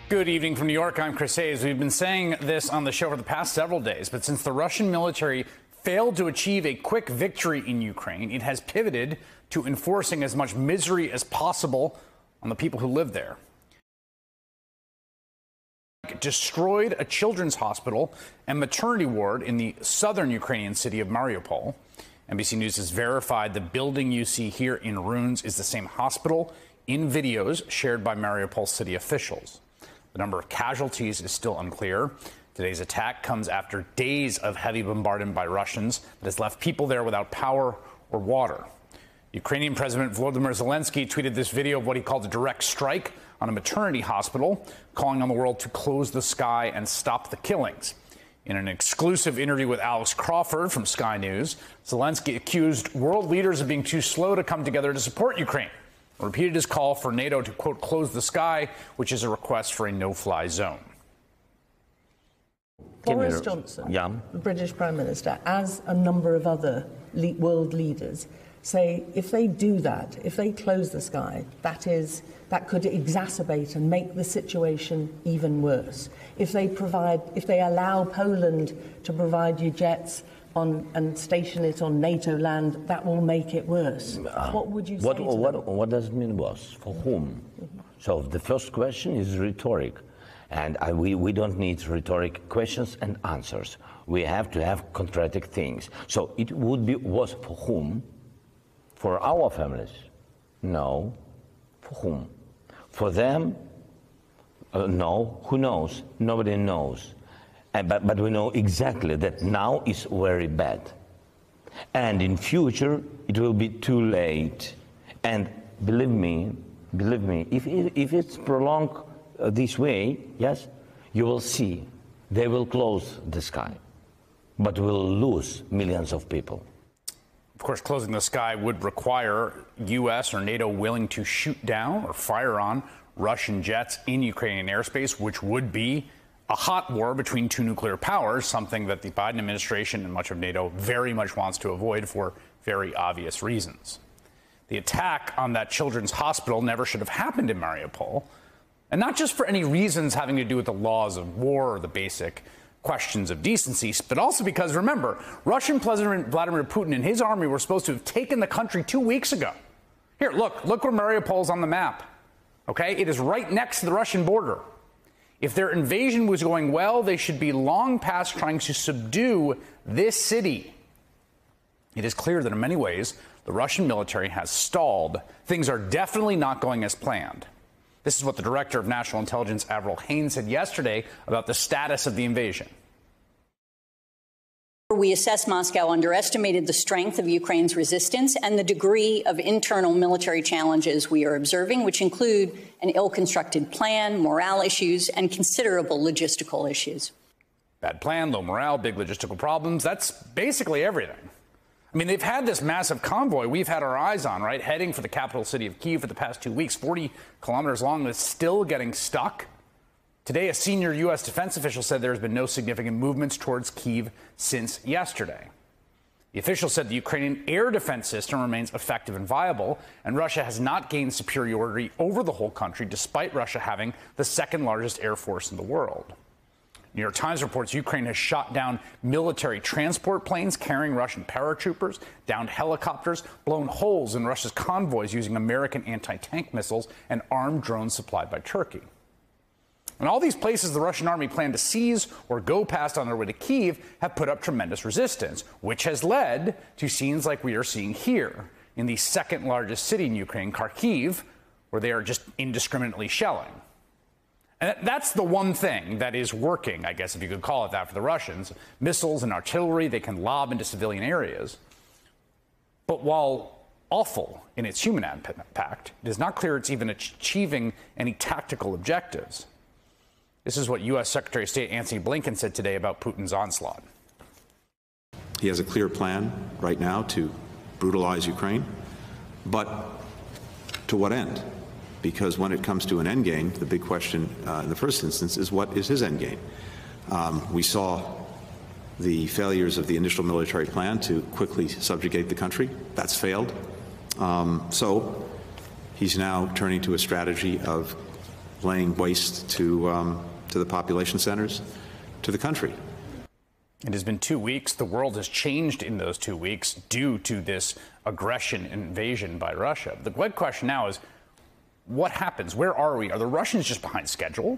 Good evening from New York. I'm Chris Hayes. We've been saying this on the show for the past several days, but since the Russian military failed to achieve a quick victory in Ukraine, it has pivoted to enforcing as much misery as possible on the people who live there. It destroyed a children's hospital and maternity ward in the southern Ukrainian city of Mariupol. NBC News has verified the building you see here in ruins is the same hospital in videos shared by Mariupol city officials. The number of casualties is still unclear. Today's attack comes after days of heavy bombardment by Russians that has left people there without power or water. Ukrainian President Volodymyr Zelensky tweeted this video of what he called a direct strike on a maternity hospital, calling on the world to close the sky and stop the killings. In an exclusive interview with Alex Crawford from Sky News, Zelensky accused world leaders of being too slow to come together to support Ukraine. Repeated his call for NATO to, quote, close the sky, which is a request for a no-fly zone. Boris Johnson, the British Prime Minister, as a number of other world leaders, say if they do that, if they close the sky, that could exacerbate and make the situation even worse. If they allow Poland to provide you jets and station it on NATO land, that will make it worse. What would you say to them? What does it mean worse? For whom? So the first question is rhetoric. And we don't need rhetoric questions and answers. We have to have concrete things. So it would be worse for whom? For our families? No. For whom? For them? No. Who knows? Nobody knows. But we know exactly that now is very bad. And in future, it will be too late. And believe me, if it's prolonged this way, yes, you will see they will close the sky, but we'll lose millions of people. Of course, closing the sky would require U.S. or NATO willing to shoot down or fire on Russian jets in Ukrainian airspace, which would be a hot war between two nuclear powers, something that the Biden administration and much of NATO very much wants to avoid for very obvious reasons. The attack on that children's hospital never should have happened in Mariupol, and not just for any reasons having to do with the laws of war or the basic questions of decency, but also because, remember, Russian President Vladimir Putin and his army were supposed to have taken the country 2 weeks ago. Here, look where Mariupol is on the map. Okay, it is right next to the Russian border. If their invasion was going well, they should be long past trying to subdue this city. It is clear that in many ways, the Russian military has stalled. Things are definitely not going as planned. This is what the director of National Intelligence, Avril Haines, said yesterday about the status of the invasion. We assess Moscow underestimated the strength of Ukraine's resistance and the degree of internal military challenges we are observing, which include an ill-constructed plan, morale issues, and considerable logistical issues. Bad plan, low morale, big logistical problems. That's basically everything. I mean, they've had this massive convoy we've had our eyes on, right, heading for the capital city of Kyiv for the past 2 weeks, 40 kilometers long, and it's still getting stuck. Today, a senior U.S. defense official said there has been no significant movements towards Kyiv since yesterday. The official said the Ukrainian air defense system remains effective and viable, and Russia has not gained superiority over the whole country, despite Russia having the second largest air force in the world. New York Times reports Ukraine has shot down military transport planes carrying Russian paratroopers, downed helicopters, blown holes in Russia's convoys using American anti-tank missiles, and armed drones supplied by Turkey. And all these places the Russian army planned to seize or go past on their way to Kyiv have put up tremendous resistance, which has led to scenes like we are seeing here in the second largest city in Ukraine, Kharkiv, where they are just indiscriminately shelling. And that's the one thing that is working, I guess, if you could call it that, for the Russians. Missiles and artillery they can lob into civilian areas. But while awful in its human impact, it is not clear it's even achieving any tactical objectives. This is what U.S. Secretary of State Antony Blinken said today about Putin's onslaught. He has a clear plan right now to brutalize Ukraine, but to what end? Because when it comes to an end game, the big question in the first instance is what is his end game? We saw the failures of the initial military plan to quickly subjugate the country. That's failed. So he's now turning to a strategy of laying waste to the population centers, to the country. It has been 2 weeks. The world has changed in those 2 weeks due to this aggression invasion by Russia. The big question now is, what happens? Where are we? Are the Russians just behind schedule?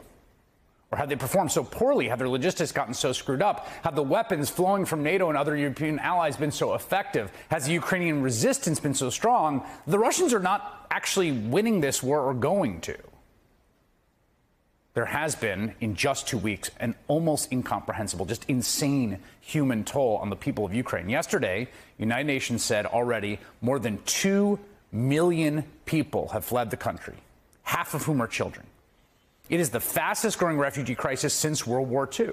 Or have they performed so poorly? Have their logistics gotten so screwed up? Have the weapons flowing from NATO and other European allies been so effective? Has the Ukrainian resistance been so strong? The Russians are not actually winning this war or going to. There has been, in just 2 weeks, an almost incomprehensible, just insane human toll on the people of Ukraine. Yesterday, United Nations said already more than 2 million people have fled the country, half of whom are children. It is the fastest growing refugee crisis since World War II.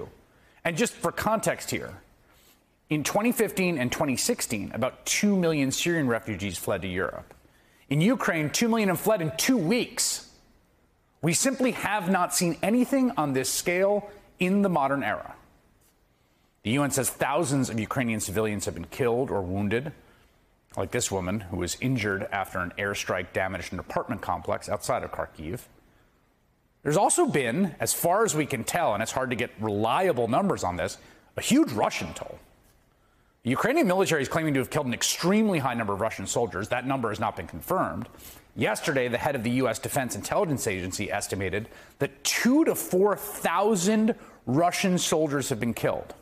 And just for context here, in 2015 and 2016, about 2 million Syrian refugees fled to Europe. In Ukraine, 2 million have fled in 2 weeks. We simply have not seen anything on this scale in the modern era. The UN says thousands of Ukrainian civilians have been killed or wounded, like this woman who was injured after an airstrike damaged an apartment complex outside of Kharkiv. There's also been, as far as we can tell, and it's hard to get reliable numbers on this, a huge Russian toll. The Ukrainian military is claiming to have killed an extremely high number of Russian soldiers. That number has not been confirmed. Yesterday, the head of the U.S. Defense Intelligence Agency estimated that 2,000 to 4,000 Russian soldiers have been killed.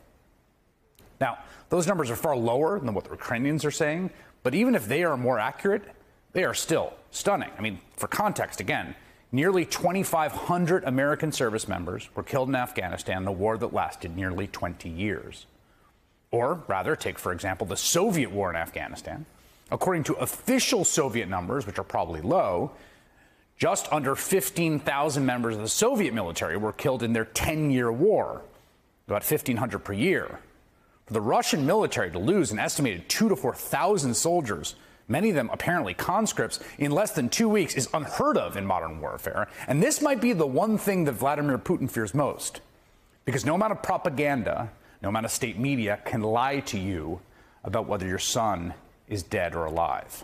Now, those numbers are far lower than what the Ukrainians are saying, but even if they are more accurate, they are still stunning. I mean, for context, again, nearly 2,500 American service members were killed in Afghanistan in a war that lasted nearly 20 years. Or rather, take, for example, the Soviet war in Afghanistan. According to official Soviet numbers, which are probably low, just under 15,000 members of the Soviet military were killed in their 10-year war, about 1,500 per year. For the Russian military to lose an estimated 2,000 to 4,000 soldiers, many of them apparently conscripts, in less than 2 weeks is unheard of in modern warfare. And this might be the one thing that Vladimir Putin fears most, because no amount of propaganda, no amount of state media can lie to you about whether your son is dead or alive.